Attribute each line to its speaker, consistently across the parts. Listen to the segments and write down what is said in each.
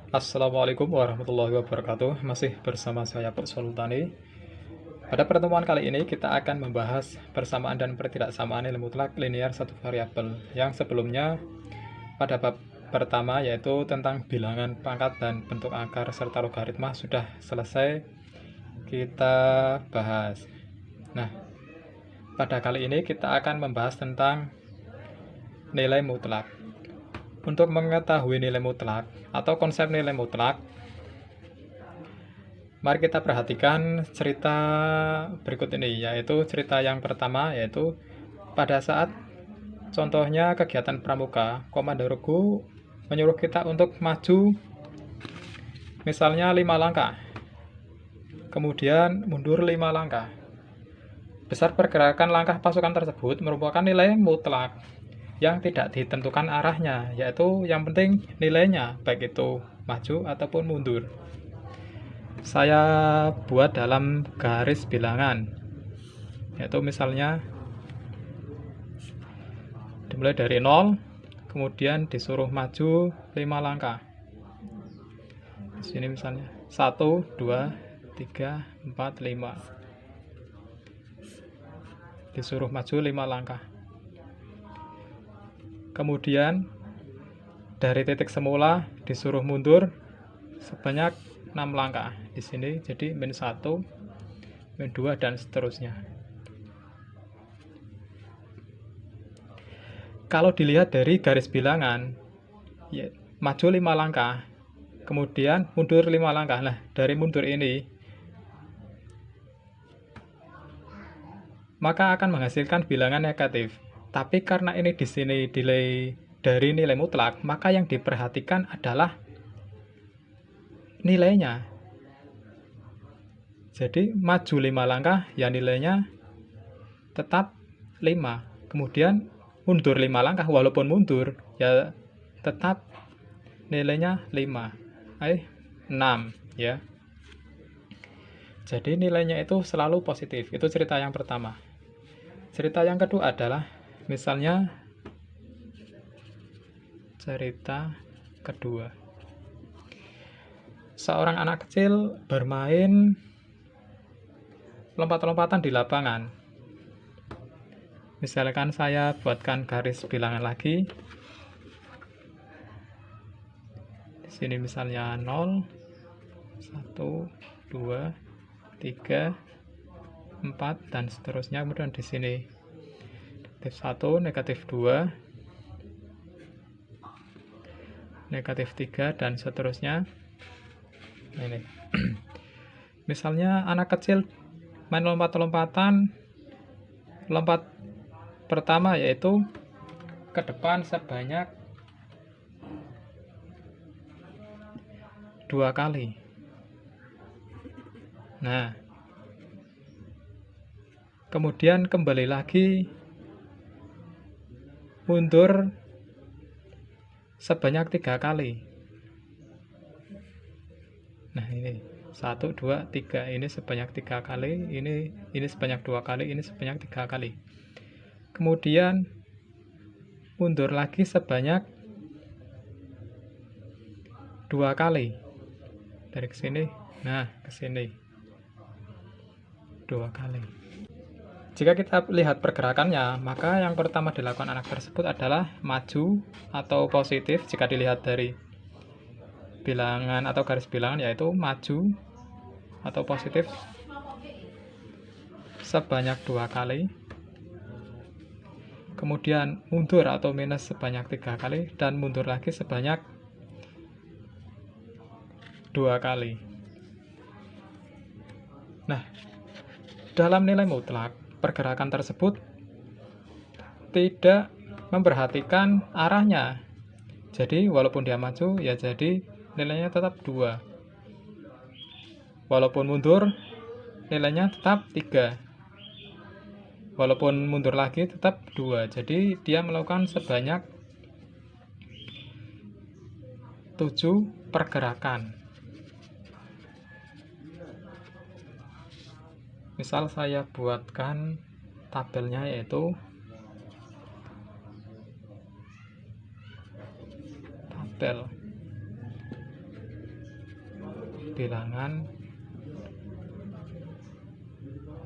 Speaker 1: Assalamualaikum warahmatullahi wabarakatuh. Masih bersama saya Pak Sultani. Pada pertemuan kali ini kita akan membahas persamaan dan pertidaksamaan nilai mutlak linear satu variabel. Yang sebelumnya pada bab pertama yaitu tentang bilangan, pangkat, dan bentuk akar serta logaritma sudah selesai kita bahas. Nah, pada kali ini kita akan membahas tentang nilai mutlak. Untuk mengetahui nilai mutlak atau konsep nilai mutlak, mari kita perhatikan cerita berikut ini, yaitu cerita yang pertama, yaitu pada saat contohnya kegiatan pramuka, komando regu menyuruh kita untuk maju misalnya 5 langkah, kemudian mundur 5 langkah. Besar pergerakan langkah pasukan tersebut merupakan nilai mutlak yang tidak ditentukan arahnya, yaitu yang penting nilainya, baik itu maju ataupun mundur. Saya buat dalam garis bilangan, yaitu misalnya dimulai dari 0, kemudian disuruh maju 5 langkah. Di sini misalnya 1, 2, 3, 4, 5. Disuruh maju 5 langkah. Kemudian dari titik semula disuruh mundur sebanyak 6 langkah. Di sini jadi min 1, min 2, dan seterusnya. Kalau dilihat dari garis bilangan, ya, maju 5 langkah, kemudian mundur 5 langkah. Nah, dari mundur ini maka akan menghasilkan bilangan negatif. Tapi karena ini di sini nilai dari nilai mutlak, maka yang diperhatikan adalah nilainya. Jadi maju 5 langkah ya nilainya tetap 5. Kemudian mundur 5 langkah, walaupun mundur ya tetap nilainya 5. 6 ya. Jadi nilainya itu selalu positif. Itu cerita yang pertama. Cerita yang kedua adalah misalnya cerita kedua. Seorang anak kecil bermain lompat-lompatan di lapangan. Misalkan saya buatkan garis bilangan lagi. Di sini misalnya 0, 1, 2, 3, 4, dan seterusnya. Kemudian di sini negatif 1, negatif 2, negatif 3, dan seterusnya. Ini misalnya anak kecil main lompat-lompatan, lompat pertama yaitu ke depan sebanyak 2 kali. Nah, kemudian kembali lagi mundur sebanyak 3 kali. Nah, ini 1, 2, 3, ini sebanyak 3 kali, ini sebanyak 2 kali, ini sebanyak 3 kali. Kemudian mundur lagi sebanyak 2 kali. Dari ke sini, nah ke sini 2 kali. Jika kita lihat pergerakannya, maka yang pertama dilakukan anak tersebut adalah maju atau positif jika dilihat dari bilangan atau garis bilangan, yaitu maju atau positif sebanyak 2 kali. Kemudian mundur atau minus sebanyak 3 kali, dan mundur lagi sebanyak 2 kali. Nah, dalam nilai mutlak, pergerakan tersebut tidak memperhatikan arahnya. Jadi walaupun dia maju, ya jadi nilainya tetap 2. Walaupun mundur, nilainya tetap 3. Walaupun mundur lagi, tetap 2. Jadi dia melakukan sebanyak 7 pergerakan. Misal saya buatkan tabelnya, yaitu tabel bilangan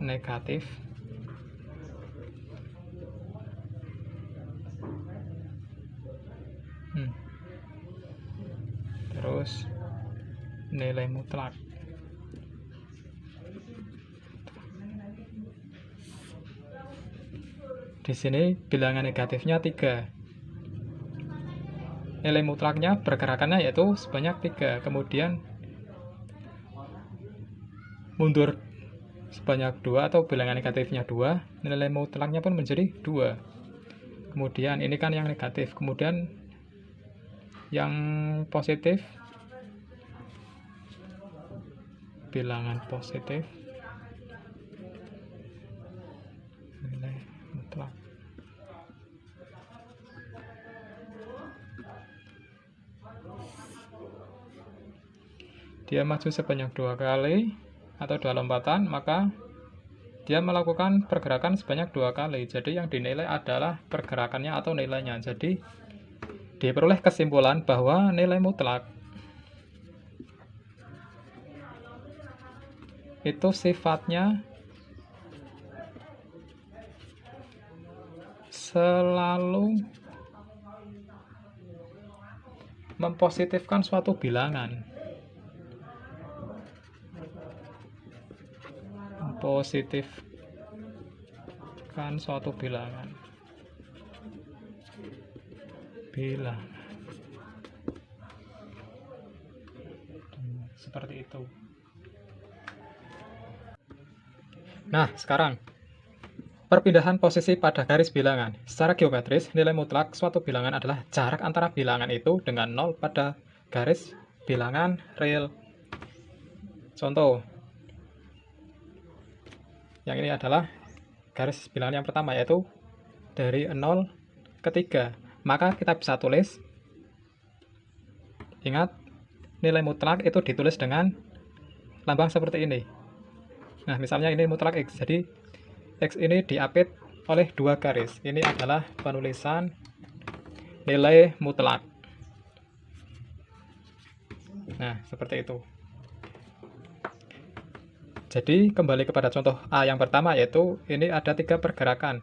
Speaker 1: negatif terus nilai mutlak. Di sini bilangan negatifnya 3. Nilai mutlaknya pergerakannya yaitu sebanyak 3. Kemudian mundur sebanyak 2 atau bilangan negatifnya 2, nilai mutlaknya pun menjadi 2. Kemudian ini kan yang negatif, kemudian yang positif, bilangan positif nilai mutlak. Dia maju sebanyak 2 kali atau 2 lompatan, maka dia melakukan pergerakan sebanyak 2 kali. Jadi yang dinilai adalah pergerakannya atau nilainya. Jadi diperoleh kesimpulan bahwa nilai mutlak itu sifatnya selalu mempositifkan suatu bilangan. Mempositifkan suatu bilangan. Seperti itu. Nah, sekarang perpindahan posisi pada garis bilangan. Secara geometris, nilai mutlak suatu bilangan adalah jarak antara bilangan itu dengan 0 pada garis bilangan real. Contoh, yang ini adalah garis bilangan yang pertama, yaitu dari 0 ke 3. Maka kita bisa tulis, ingat, nilai mutlak itu ditulis dengan lambang seperti ini. Nah, misalnya ini mutlak X, jadi X ini diapit oleh 2 garis. Ini adalah penulisan nilai mutlak. Nah, seperti itu. Jadi, kembali kepada contoh A yang pertama, yaitu ini ada 3 pergerakan,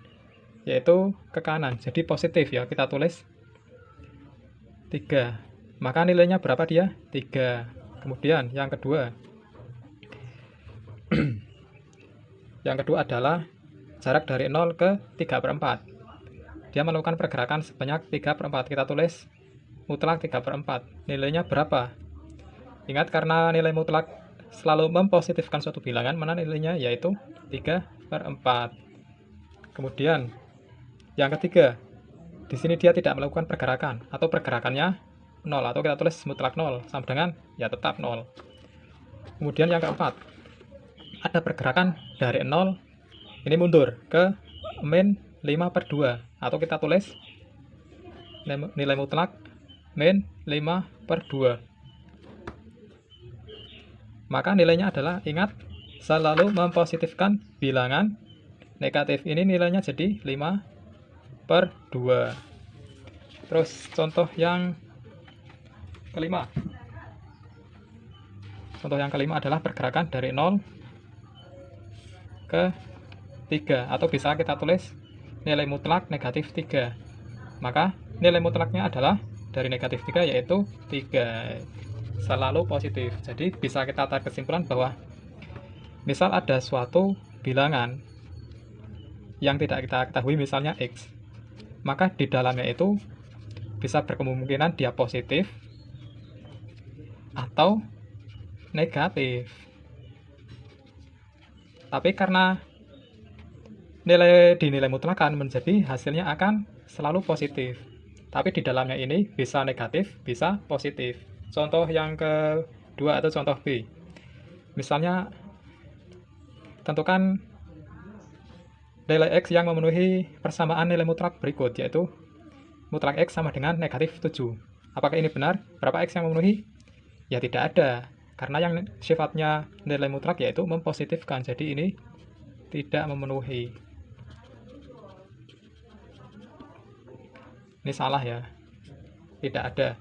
Speaker 1: yaitu ke kanan. Jadi, positif ya, kita tulis 3. Maka nilainya berapa dia? 3. Kemudian, yang kedua. Yang kedua adalah jarak dari 0 ke 3/4. Dia melakukan pergerakan sebanyak 3/4. Kita tulis mutlak 3/4. Nilainya berapa? Ingat, karena nilai mutlak selalu mempositifkan suatu bilangan, mana nilainya? Yaitu 3/4. Kemudian, yang ketiga, di sini dia tidak melakukan pergerakan, atau pergerakannya 0, atau kita tulis mutlak 0, sama dengan, ya tetap 0. Kemudian yang keempat, ada pergerakan dari 0, ini mundur ke min 5/2, atau kita tulis nilai mutlak min 5/2. Maka nilainya adalah, ingat, selalu mempositifkan bilangan negatif. Ini nilainya jadi 5/2. Terus contoh yang kelima. Contoh yang kelima adalah pergerakan dari 0 ke 3, atau bisa kita tulis nilai mutlak negatif 3. Maka nilai mutlaknya adalah dari negatif 3, yaitu 3. Selalu positif. Jadi bisa kita tarik kesimpulan bahwa misal ada suatu bilangan yang tidak kita ketahui, misalnya X, maka di dalamnya itu bisa berkemungkinan dia positif atau negatif. Tapi karena dinilai mutlakan, menjadi hasilnya akan selalu positif. Tapi di dalamnya ini bisa negatif, bisa positif. Contoh yang kedua atau contoh B. Misalnya, tentukan nilai X yang memenuhi persamaan nilai mutlak berikut, yaitu mutlak X sama dengan negatif 7. Apakah ini benar? Berapa X yang memenuhi? Ya tidak ada, karena yang sifatnya nilai mutlak yaitu mempositifkan, jadi ini tidak memenuhi. Ini salah ya, tidak ada.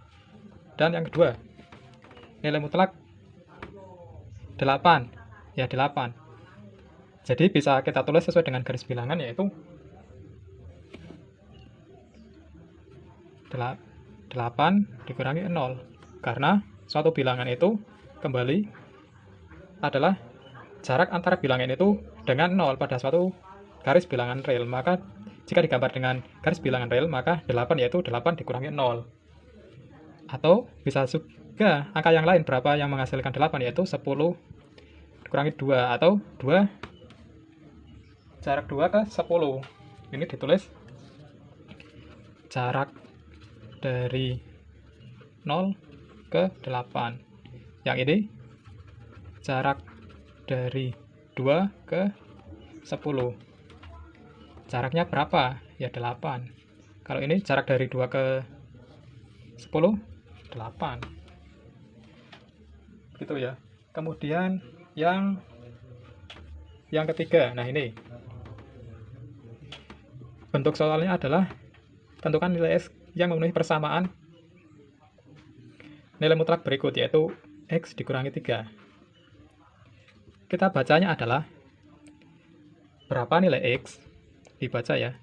Speaker 1: Dan yang kedua, nilai mutlak 8. Ya, 8. Jadi bisa kita tulis sesuai dengan garis bilangan, yaitu 8 dikurangi 0. Karena suatu bilangan itu kembali adalah jarak antara bilangan itu dengan 0 pada suatu garis bilangan real. Maka jika digambar dengan garis bilangan real, maka 8 yaitu 8 dikurangi 0. Atau bisa juga angka yang lain, berapa yang menghasilkan 8, yaitu 10 dikurangi 2, atau 2 jarak 2 ke 10. Ini ditulis jarak dari 0 ke 8. Yang ini jarak dari 2 ke 10. Jaraknya berapa? Ya 8. Kalau ini jarak dari 2 ke 10, 8. Gitu ya. Kemudian yang ketiga. Nah, ini bentuk soalnya adalah tentukan nilai X yang memenuhi persamaan nilai mutlak berikut, yaitu X dikurangi 3. Kita bacanya adalah berapa nilai X, dibaca ya,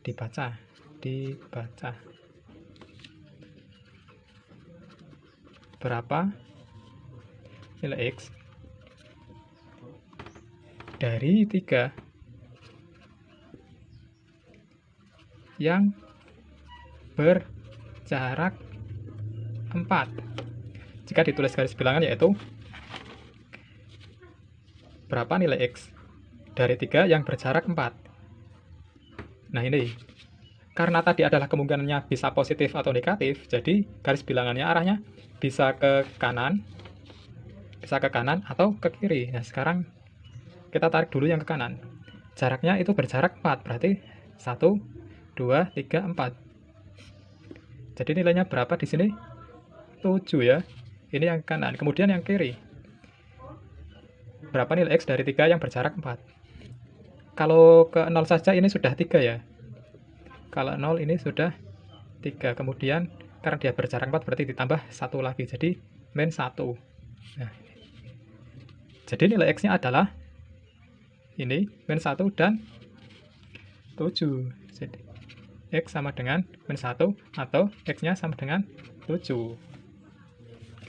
Speaker 1: dibaca. Berapa nilai X dari 3 yang berjarak 4. Jika ditulis garis bilangan, yaitu berapa nilai X dari 3 yang berjarak 4. Nah, ini karena tadi adalah kemungkinannya bisa positif atau negatif, jadi garis bilangannya arahnya bisa ke kanan atau ke kiri. Nah, sekarang kita tarik dulu yang ke kanan. Jaraknya itu berjarak 4, berarti 1, 2, 3, 4. Jadi nilainya berapa di sini? 7 ya. Ini yang kanan. Kemudian yang kiri. Berapa nilai X dari 3 yang berjarak 4? Kalau ke 0 saja ini sudah 3 ya. Kalau 0 ini sudah 3. Kemudian karena dia berjarak 4 berarti ditambah 1 lagi. Jadi min 1. Nah, jadi nilai X-nya adalah ini min 1 dan 7. Jadi X sama dengan min 1 atau X-nya sama dengan 7.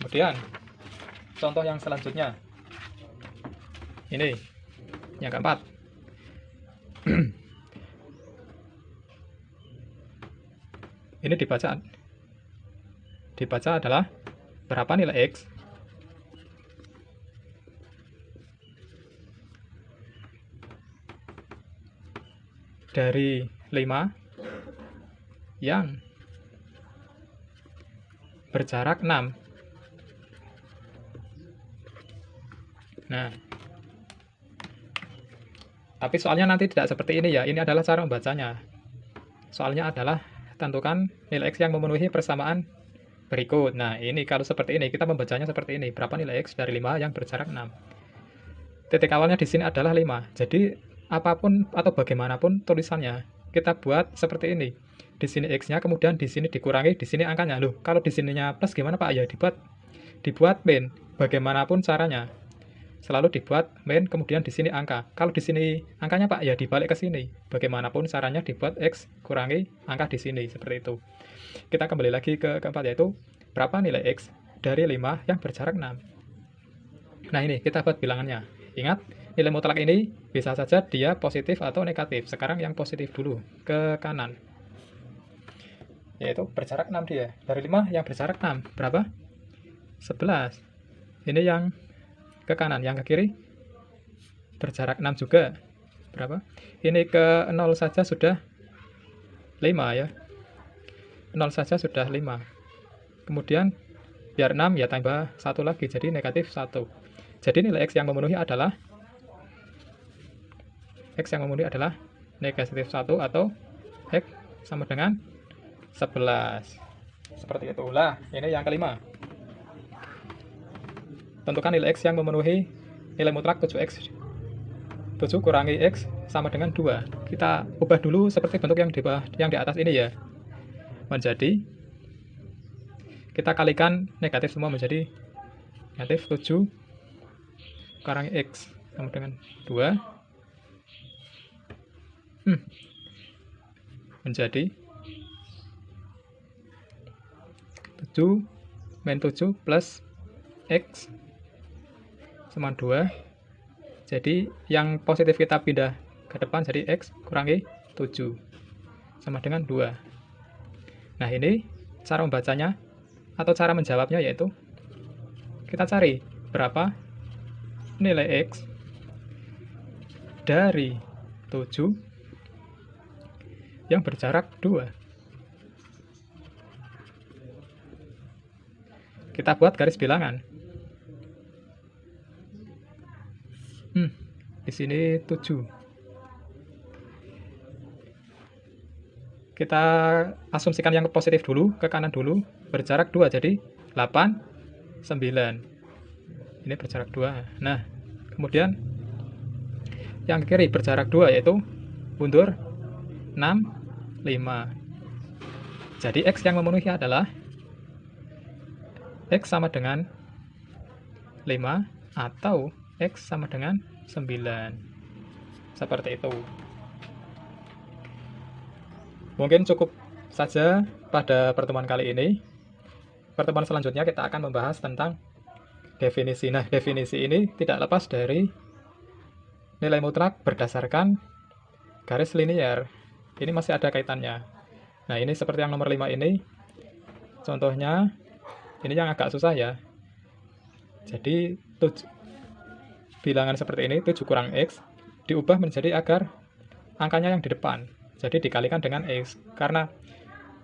Speaker 1: Kemudian contoh yang selanjutnya. Ini yang keempat. Ini dibaca adalah berapa nilai X dari 5 yang berjarak 6. Nah, tapi soalnya nanti tidak seperti ini ya. Ini adalah cara membacanya. Soalnya adalah tentukan nilai X yang memenuhi persamaan berikut. Nah, ini kalau seperti ini, kita membacanya seperti ini. Berapa nilai X dari 5 yang berjarak 6? Titik awalnya di sini adalah 5. Jadi, apapun atau bagaimanapun tulisannya, kita buat seperti ini. Di sini X-nya, kemudian di sini dikurangi, di sini angkanya. Loh, kalau di sininya plus gimana Pak? Ya, dibuat min. Bagaimanapun caranya. Selalu dibuat min, kemudian di sini angka. Kalau di sini angkanya Pak, ya dibalik ke sini. Bagaimanapun caranya dibuat X kurangi angka di sini, seperti itu. Kita kembali lagi ke keempat, yaitu berapa nilai X dari 5 yang berjarak 6. Nah, ini kita buat bilangannya. Ingat, nilai mutlak ini bisa saja dia positif atau negatif. Sekarang yang positif dulu, ke kanan. Yaitu berjarak 6 dia. Dari 5 yang berjarak 6, berapa? 11. Ini yang ke kanan, yang ke kiri berjarak 6 juga. Berapa? Ini ke 0 saja sudah 5 ya. 0 saja sudah 5. Kemudian biar 6 ya tambah 1 lagi, jadi negatif 1. Jadi nilai X yang memenuhi adalah negatif 1 atau X sama dengan 11. Seperti itulah. Ini yang kelima. Tentukan nilai X yang memenuhi nilai mutlak 7X. 7 kurangi X sama dengan 2. Kita ubah dulu seperti bentuk yang di atas ini ya. Menjadi, kita kalikan negatif semua menjadi negatif 7 kurangi X sama dengan 2 menjadi 7 min 7 plus X sama 2. Jadi yang positif kita pindah ke depan jadi X kurangi 7 sama dengan 2. Nah, ini cara membacanya atau cara menjawabnya yaitu kita cari berapa nilai X dari 7 yang berjarak 2. Kita buat garis bilangan. Di sini 7. Kita asumsikan yang positif dulu, ke kanan dulu, berjarak 2, jadi 8, 9. Ini berjarak 2. Nah, kemudian yang ke kiri berjarak 2, yaitu mundur 6, 5. Jadi X yang memenuhi adalah X sama dengan 5 atau X sama dengan 9. Seperti itu. Mungkin cukup saja pada pertemuan kali ini. Pertemuan selanjutnya kita akan membahas tentang definisi. Nah, definisi ini tidak lepas dari nilai mutlak berdasarkan garis linier. Ini masih ada kaitannya. Nah, ini seperti yang nomor 5 ini. Contohnya, ini yang agak susah ya. Jadi, bilangan seperti ini, 7 kurang X, diubah menjadi agar angkanya yang di depan. Jadi, dikalikan dengan X. Karena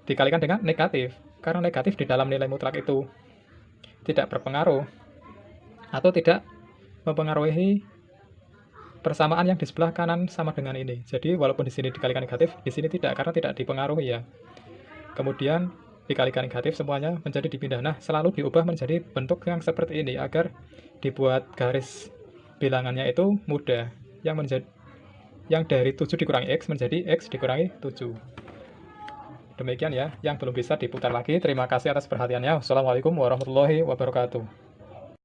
Speaker 1: dikalikan dengan negatif. Karena negatif di dalam nilai mutlak itu tidak berpengaruh atau tidak mempengaruhi persamaan yang di sebelah kanan sama dengan ini. Jadi, walaupun di sini dikalikan negatif, di sini tidak, karena tidak dipengaruhi ya. Kemudian, dikalikan negatif semuanya menjadi dipindah. Nah, selalu diubah menjadi bentuk yang seperti ini agar dibuat garis bilangannya itu mudah. Yang dari 7 dikurangi X menjadi X dikurangi 7. Demikian ya, yang belum bisa diputar lagi. Terima kasih atas perhatiannya. Wassalamualaikum warahmatullahi wabarakatuh.